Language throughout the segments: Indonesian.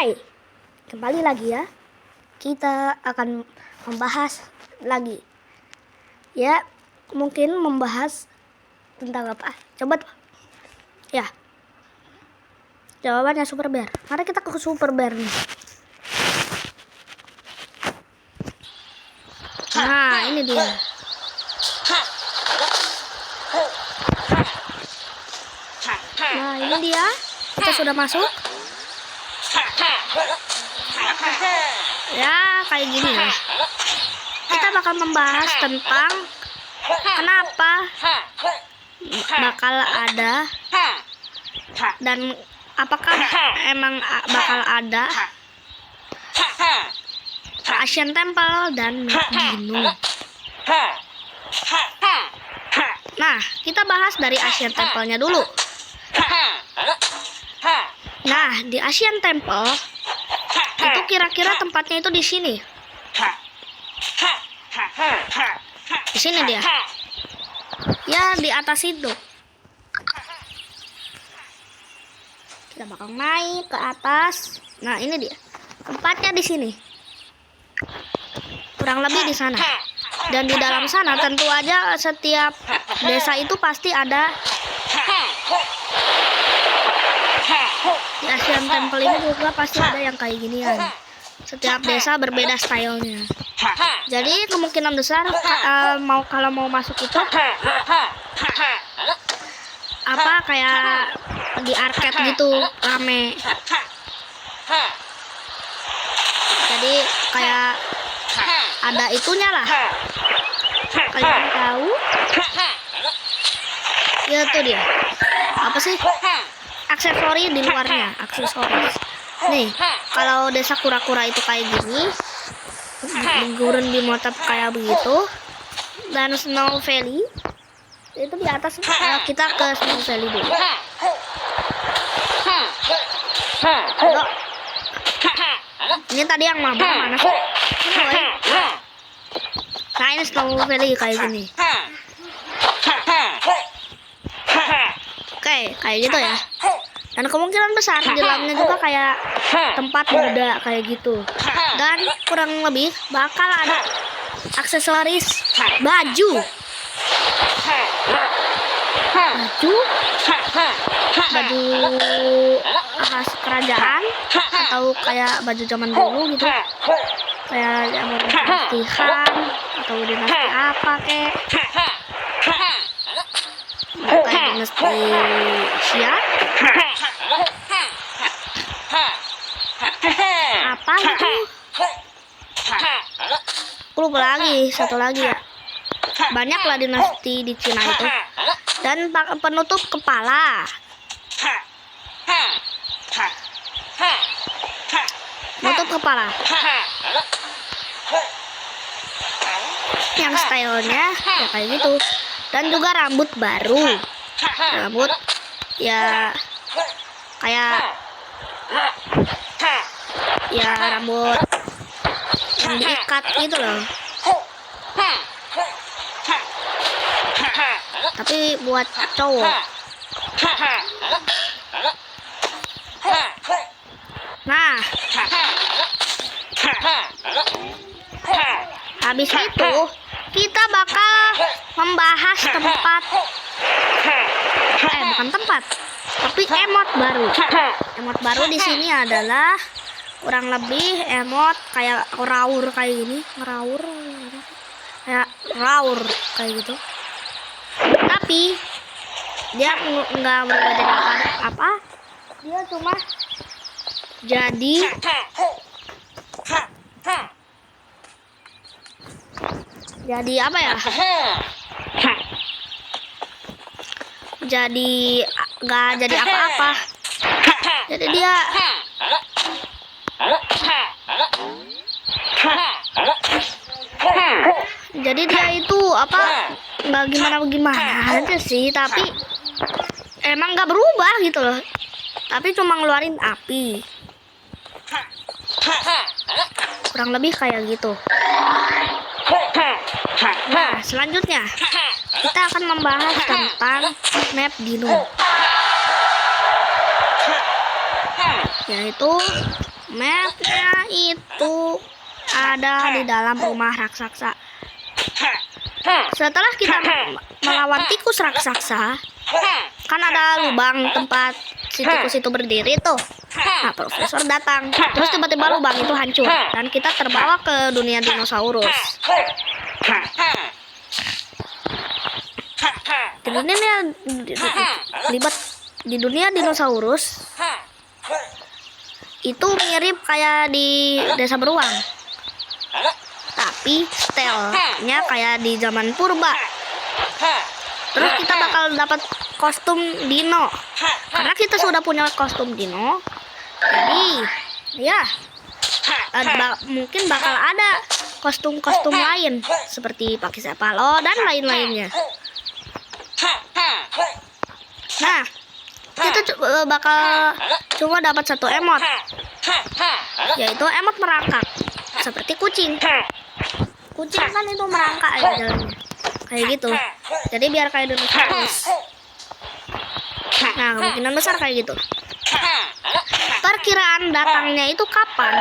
Hai, kembali lagi ya. Kita akan membahas lagi. Ya, mungkin membahas tentang apa? Coba tuh. Ya. Jawabannya Super Bear. Mari kita ke Super Bear nih. Nah, ini dia. Nah, ini dia. Kita sudah masuk. Ya, kayak gini ya. Kita bakal membahas tentang kenapa bakal ada dan apakah emang bakal ada Asian Temple dan Gino. Nah, kita bahas dari Asian Temple-nya dulu. Nah, di Asian Temple itu kira-kira tempatnya itu di sini. Di sini dia. Ya, di atas itu. Kita bakal naik ke atas. Nah, ini dia. Tempatnya di sini. Kurang lebih di sana. Dan di dalam sana tentu aja setiap desa itu pasti ada. Di Asian Temple ini juga pasti ada yang kayak ginian. Setiap desa berbeda stylenya. Jadi kemungkinan besar kalau mau masuk itu apa kayak di arcade gitu rame. Jadi kayak ada itunya lah. Kalian tahu? Ya tuh dia. Apa sih? Aksesori di luarnya, aksesoris. Nih, kalau desa kura-kura itu kayak gini, gurun di motep kayak begitu, dan Snow Valley itu di atas. Kita ke Snow Valley dulu. Ayo. Ini tadi yang mabuk mana sih? Nah, ini Snow Valley kayak gini. Oke, kayak gitu ya. Dan kemungkinan besar di dalamnya juga kayak tempat Buddha kayak gitu. Dan kurang lebih bakal ada aksesoris baju khas kerajaan atau kayak baju zaman dulu gitu. Kayak zaman dinasti Han atau dinasti apa kek. Kayak dinasti Xia. Apa gitu? Lupa lagi, satu lagi ya. Banyaklah dinasti di Cina itu. Dan penutup kepala. Penutup kepala. Yang stylenya ya kayak gitu. Dan juga rambut baru. Rambut ya kayak ya rambut yang diikat gitu loh. Tapi buat cowok. Nah, habis itu kita bakal membahas tempat bukan tempat, tapi emot baru. Emot baru di sini adalah kurang lebih emot kayak raur kayak gini, ngeraur kayak raur kayak gitu. Tapi dia nggak berubah jadi apa, dia cuma jadi apa ya? Jadi nggak jadi apa-apa. Jadi dia itu apa? Nggak gimana aja sih, tapi emang nggak berubah gitu loh. Tapi cuma ngeluarin api. Kurang lebih kayak gitu. Nah, selanjutnya kita akan membahas tentang map Gino, yaitu Mapnya itu ada di dalam rumah raksasa. Setelah kita melawan tikus raksasa, kan ada lubang tempat si tikus itu berdiri tuh. Nah, profesor datang. Terus tiba-tiba lubang itu hancur dan kita terbawa ke dunia dinosaurus. Di dunia dinosaurus itu mirip kayak di Desa Beruang, tapi stylenya kayak di zaman purba. Terus kita bakal dapat kostum dino karena kita sudah punya kostum dino. Jadi ya mungkin bakal ada kostum-kostum lain seperti Pakisepalo dan lain-lainnya. Nah, kita bakal cuma dapat satu emot, yaitu emot merangkak seperti kucing. Kucing kan itu merangkak ya jalannya kayak gitu, jadi biar kayak dinosaurus. Nah, kemungkinan besar kayak gitu. Perkiraan datangnya itu kapan?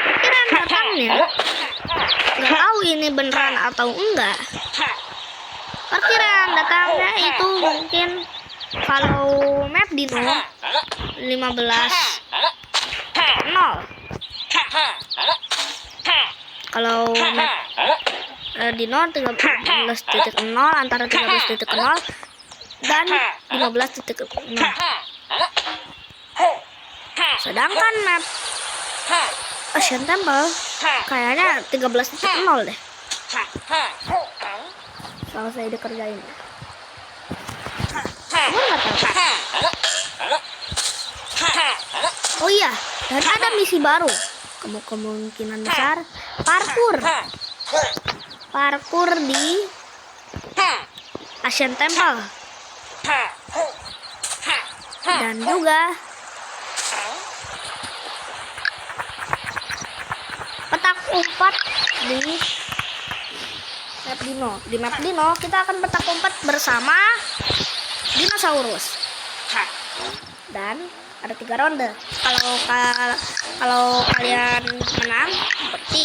Perkiraan datangnya nggak tahu ini beneran atau enggak. Perkiraan datangnya itu mungkin kalau map dino 15.0. Kalau map dino 13.0, antara 13.0 dan 15.0. Sedangkan map Ancient Temple kayaknya 13.0 deh. Kalau saya dikerjain. Gue nggak tahu. Oh iya, dan ada misi baru. Kemungkinan besar parkour di Ancient Temple. Dan juga petak umpet di map dino. Kita akan petak umpet bersama dinosaurus. Dan ada 3 ronde. Kalau kalian menang seperti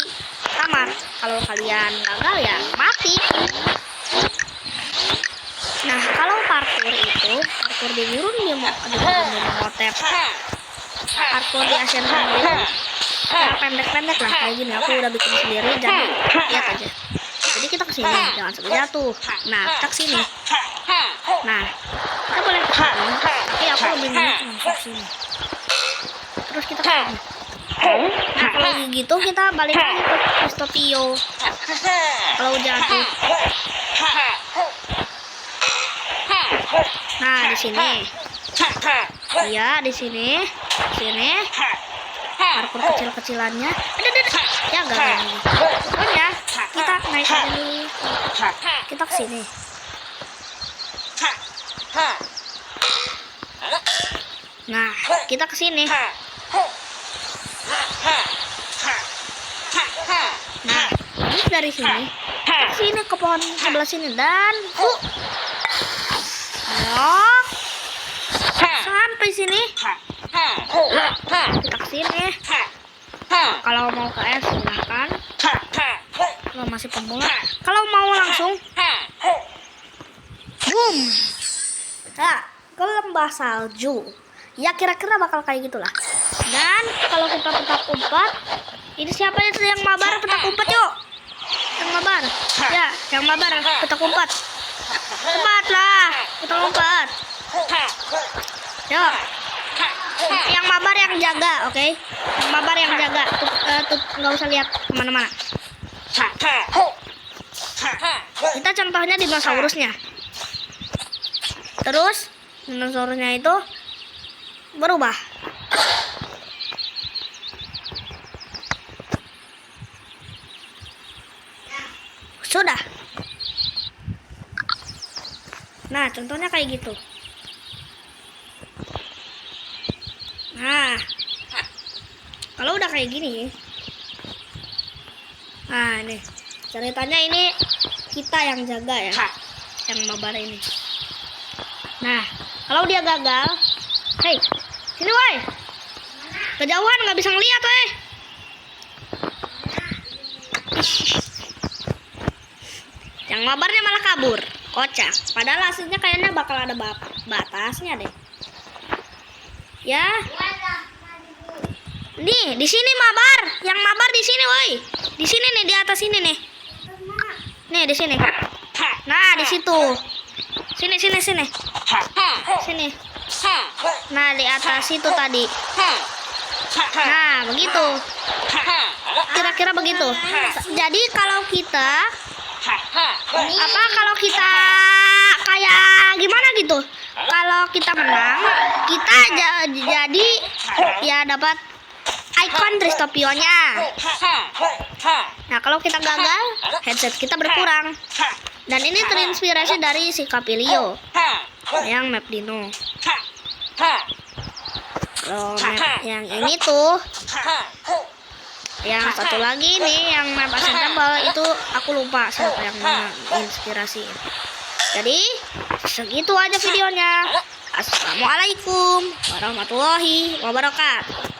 tamat. Kalau kalian gagal ya mati. Nah, kalau parkour di gurun Imhotep, parkour di Ancient Temple itu pendek-pendek lah kayak gini. Aku udah bikin sendiri, jadi lihat aja. Jadi kita kesini, jangan sampai jatuh. Nah, kita kesini. Nah, kita boleh kesini, tapi aku lebih milih langsung kesini. Terus kita kesini. Nah, kalau gitu kita balik lagi ke Kristopio. Kalau jatuh. Nah, di sini. Iya, di sini. Sini. Parkour kecil-kecilannya. Ya enggak lagi. Pokoknya kita naik ini. Kita ke sini. Nah, kita ke sini. Nah, terus dari sini ke sini ke pohon sebelah sini dan sampai sini. Kita ke sini. Kalau mau ke S silahkan. Kalau masih pemula, kalau mau langsung boom. Nah, ke lembah salju. Ya kira-kira bakal kayak gitulah. Dan kalau kita petak umpet, ini siapa itu yang mabar petak umpet yuk? Yang mabar. Ya, yang mabar petak umpet. Cepatlah, petak umpet. Yuk. Yang mabar yang jaga, oke? Yang mabar yang jaga. Tuh nggak usah lihat kemana-mana. Kita contohnya dinosaurusnya. Terus dinosaurusnya itu berubah. Sudah. Nah, contohnya kayak gitu. Nah, kalau udah kayak gini, nah nih ceritanya ini kita yang jaga ya, yang mabar ini. Nah, kalau dia gagal, hei, sini woi, Kejauhan nggak bisa ngeliat, weh. Yang mabarnya malah kabur. Kocak. Padahal aslinya kayaknya bakal ada batasnya deh. Ya. Nih, di sini mabar. Yang mabar di sini, woi. Di sini nih, di atas sini nih. Nih, di sini. Nah, di situ. Sini. Sini. Nah, di atas situ tadi. Nah, begitu. Kira-kira begitu. Jadi kalau kita kayak gimana gitu? Kalau kita menang, kita jadi ya dapat icon Tristopionnya. Nah, kalau kita gagal, headset kita berkurang. Dan ini terinspirasi dari si Capilio yang map Dino. Kalau map yang ini tuh, yang satu lagi nih yang map Ascendable itu aku lupa siapa yang menginspirasi. Jadi segitu aja videonya. Assalamualaikum warahmatullahi wabarakatuh.